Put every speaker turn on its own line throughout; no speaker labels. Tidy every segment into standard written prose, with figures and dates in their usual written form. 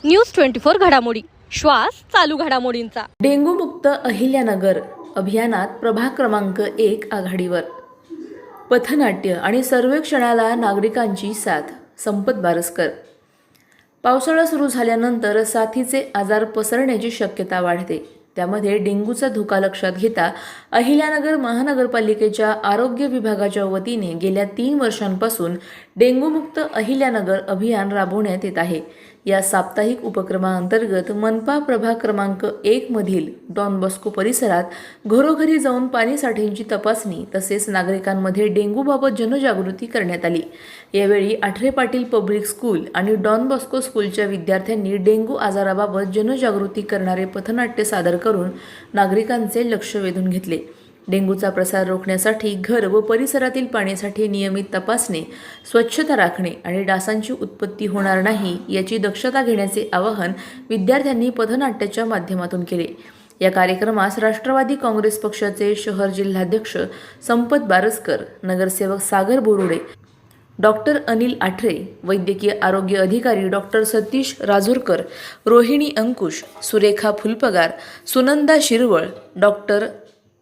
News 24 घडामोडी, श्वास चालू घडामोडींचा।
डेंगू मुक्त अहिल्यानगर अभियानात प्रभाग क्रमांक 1 आघाडीवर। पथनाट्य आणि सर्वेक्षणाला नागरिकांची साथ। संपत बारसकर। पावसाळा सुरू झाल्यानंतर साथीचे आजार पसरण्याची शक्यता वाढते। त्यामध्ये डेंग्यूचा धोका लक्षात घेता अहिल्यानगर महानगरपालिकेच्या आरोग्य विभागाच्या वतीने गेल्या 3 वर्षांपासून डेंग्यूमुक्त अहिल्यानगर अभियान राबवण्यात येत आहे। या साप्ताहिक उपक्रमाअंतर्गत मनपा प्रभाग क्रमांक 1 मधील डॉन बॉस्को परिसरात घरोघरी जाऊन पाणी साठ्यांची तपासणी तसेच नागरिकांमध्ये डेंग्यूबाबत जनजागृती करण्यात आली। यावेळी आठरे पाटील पब्लिक स्कूल आणि डॉन बॉस्को स्कूलच्या विद्यार्थ्यांनी डेंग्यू आजाराबाबत जनजागृती करणारे पथनाट्य सादर करून नागरिकांचे लक्ष वेधून घेतले। डेंग्यूचा प्रसार रोखण्यासाठी घर व परिसरातील पाणीसाठे नियमित तपासणे, स्वच्छता राखणे आणि डासांची उत्पत्ती होणार नाही याची दक्षता घेण्याचे आवाहन विद्यार्थ्यांनी पथनाट्याच्या माध्यमातून केले। या कार्यक्रमास राष्ट्रवादी काँग्रेस पक्षाचे शहर जिल्हाध्यक्ष संपत बारसकर, नगरसेवक सागर बोरुडे, डॉक्टर अनिल आठरे, वैद्यकीय आरोग्य अधिकारी डॉक्टर सतीश राजूरकर, रोहिणी अंकुश, सुरेखा फुलपगार, सुनंदा शिरवळ, डॉक्टर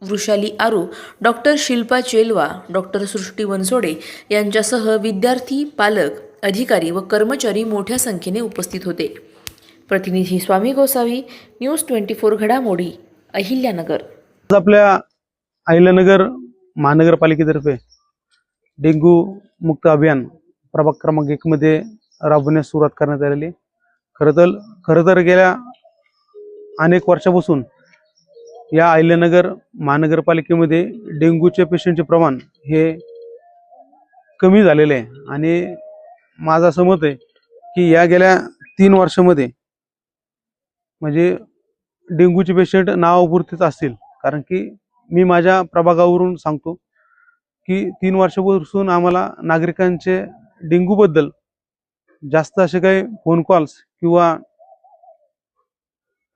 वृषाली आरू, डॉक्टर शिल्पा चेलवा, डॉक्टर सृष्टी वनसोडे यांच्यासह विद्यार्थी, पालक, अधिकारी व कर्मचारी मोठ्या संख्येने उपस्थित होते। प्रतिनिधी स्वामी गोसावी, न्यूज 24 घडामोडी, अहिल्यानगर।
आपल्या अहिल्यानगर महानगरपालिकेतर्फे डेंग्यू मुक्त अभियान प्रभाग क्रमांक 1 मध्ये राबवण्यास सुरुवात करण्यात आलेली आहे। खरं तर गेल्या अनेक वर्षापासून या अहिल्यानगर महानगरपालिकेमध्ये डेंग्यूचे पेशंटचे प्रमाण हे कमी झालेले आहे आणि माझं असं मत आहे की या गेल्या 3 वर्षामध्ये म्हणजे डेंग्यूचे पेशंट नावापुरतेच असतील। कारण की मी माझ्या प्रभागावरून सांगतो की 3 वर्षापासून आम्हाला नागरिकांचे डेंग्यूबद्दल जास्त असे काही फोन कॉल्स किंवा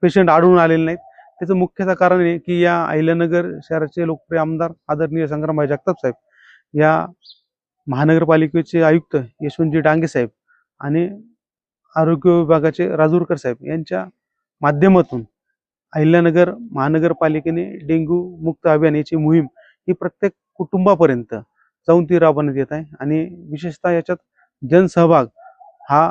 पेशंट आढळून आलेले नाहीत। त्याचं मुख्य कारण आहे की या अहिल्यानगर शहराचे लोकप्रिय आमदार आदरणीय संग्रामभाई जगताप साहेब, या महानगरपालिकेचे आयुक्त यशवंतजी डांगे साहेब आणि आरोग्य विभागाचे राजूरकर साहेब यांच्या माध्यमातून अहिल्यानगर महानगरपालिकेने डेंग्यू मुक्त अभियान याची मोहीम ही प्रत्येक कुटुंबापर्यंत जाऊन ती राबवण्यात येत आहे आणि विशेषतः याच्यात जनसहभाग हा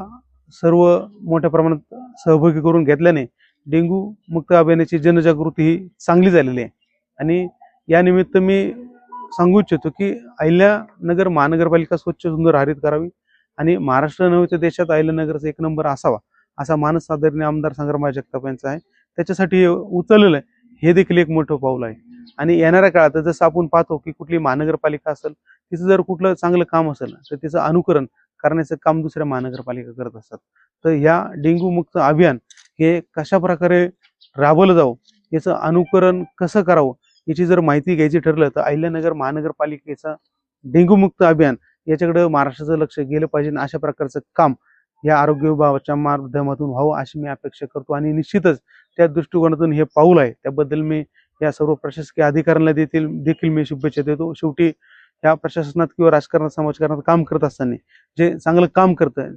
सर्व मोठ्या प्रमाणात सहभागी करून घेतल्याने डेंग्यू मुक्त अभियानाची जनजागृती ही चांगली झालेली आहे। आणि या निमित्त मी सांगू इच्छितो की अहिल्यानगर महानगरपालिका स्वच्छ सुंदर हरित करावी आणि महाराष्ट्र नव्हे तर देशात अहिल्यानगरचा 1 नंबर असावा असा मानस आदरणीय आमदार संग्रामभाई जगताप यांचा आहे। त्याच्यासाठी उचललेलं हे देखील एक मोठं पाऊल आहे। आणि येणाऱ्या काळात जसं आपण पाहतो की कुठली महानगरपालिका असेल तिचं जर कुठलं चांगलं काम असेल तर तिचं अनुकरण करण्याचं काम दुसऱ्या महानगरपालिका करत असतात। तर या डेंग्यू मुक्त अभियान हे कशा प्रकारे राबवलं जावं, याचं अनुकरण कसं करावं याची जर माहिती घ्यायची ठरलं तर अहिल्यानगर महानगरपालिकेचा डेंग्यू मुक्त अभियान याच्याकडे महाराष्ट्राचं लक्ष गेलं पाहिजे। अशा प्रकारचं काम या आरोग्य विभागाच्या माध्यमातून व्हावं अशी मी अपेक्षा करतो आणि निश्चितच त्या दृष्टिकोनातून हे पाऊल आहे त्याबद्दल मी या सर्व प्रशासकीय अधिकाऱ्यांना देखील मी शुभेच्छा देतो। शेवटी या प्रशासनात किंवा राजकारणात समाजकारणात काम करत असताना जे चांगलं काम करतं,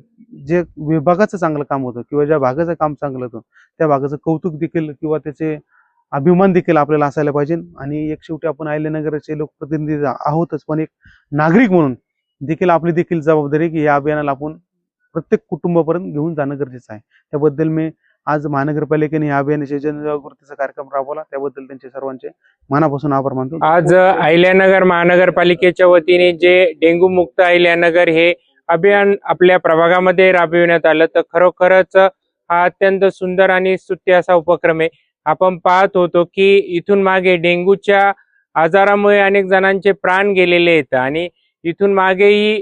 जे विभागाचं चांगलं काम होतं किंवा ज्या भागाचं काम चांगलं होतं त्या भागाचं कौतुक देखील किंवा त्याचे अभिमान देखील आपल्याला असायला पाहिजे। आणि एक शेवटी आपण अहिल्यानगरचे लोकप्रतिनिधी आहोतच, पण एक नागरिक म्हणून देखील आपली देखील जबाबदारी की या अभियानाला आपण प्रत्येक कुटुंबापर्यंत घेऊन जाणं गरजेचं आहे। त्याबद्दल मी आज महानगरपालिकेने या अभियानाचे जनजागृतीचा कार्यक्रम राबवला त्याबद्दल त्यांचे सर्वांचे मनापासून आभार मानतो।
आज अहिल्यानगर महानगरपालिकेच्या वतीने जे डेंग्यू मुक्त अहिल्यानगर हे अभियान आपल्या प्रभागामध्ये राबविण्यात आलं तर खरोखरच हा अत्यंत सुंदर आणि स्तुत्य असा उपक्रम आहे। आपण पाहत होतो की इथून मागे डेंग्यूच्या आजारामुळे अनेक जणांचे प्राण गेलेले आहेत आणि इथून मागेही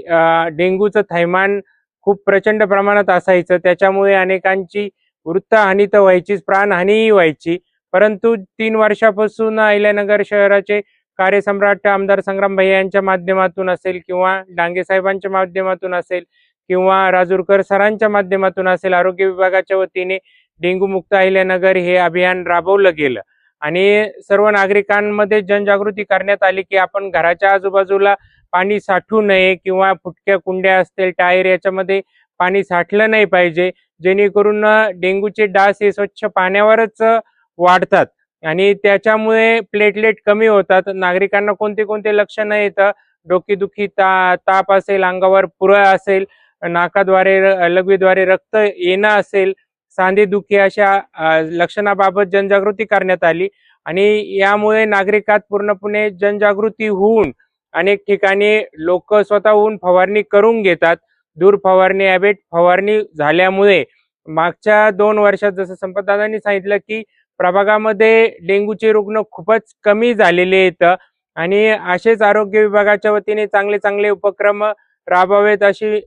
डेंग्यूचं थैमान खूप प्रचंड प्रमाणात असायचं। त्याच्यामुळे अनेकांची वृत्तहानी तर व्हायचीच, प्राणहानीही व्हायची। परंतु 3 वर्षापासून अहिल्यानगर शहराचे कार्यसम्राट आमदार संग्रामभाई यांच्या माध्यमातून असेल किंवा डांगे साहेबांच्या माध्यमातून असेल किंवा राजूरकर सरांच्या माध्यमातून असेल, आरोग्य विभागाच्या वतीने डेंग्यू मुक्त अहिल्यानगर हे अभियान राबवलं गेलं आणि सर्व नागरिकांमध्ये जनजागृती करण्यात आली की आपण घराच्या आजूबाजूला पाणी साठवू नये किंवा फुटक्या कुंड्या असतील, टायर याच्यामध्ये पाणी साठलं नाही पाहिजे, जेणेकरून डेंग्यूचे डास हे स्वच्छ पाण्यावरच वाढतात आणि त्याच्यामुळे प्लेटलेट कमी होतात. नागरिकांना कोणते कोणते लक्षणं येतं, डोकेदुखी, ताप असेल, अंगावर पुरळ असेल, नाकाद्वारे लघवीद्वारे रक्त येणं असेल, सांधेदुखी अशा लक्षणाबाबत जनजागृती करण्यात आली आणि यामुळे नागरिकात पूर्णपणे जनजागृती होऊन अनेक ठिकाणी लोक स्वतःहून फवारणी करून घेतात. दूर फवारणी, ॲबेट फवारणी झाल्यामुळे मागच्या 2 वर्षात जसं संपतदादांनी सांगितलं की प्रभागामध्ये डेंग्यूचे रुग्ण खूपच कमी झालेले आहेत आणि असेच आरोग्य विभागाच्या वतीने चांगले चांगले उपक्रम राबवेत अशी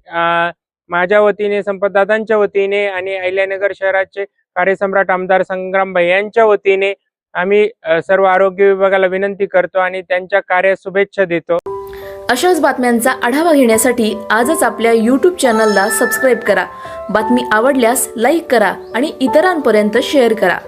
माझ्या वतीने, संपतदादांच्या वतीने आणि अहिल्यानगर शहराचे कार्यसम्राट आमदार संग्रामभाई यांच्या वतीने आम्ही सर्व आरोग्य विभागाला विनंती करतो आणि त्यांच्या कार्यास शुभेच्छा देतो.
अशाच बातम्यांचा आढावा घेण्यासाठी आजच आपल्या YouTube चॅनलला सबस्क्राईब करा. बातमी आवडल्यास लाईक करा आणि इतरांपर्यंत शेअर करा.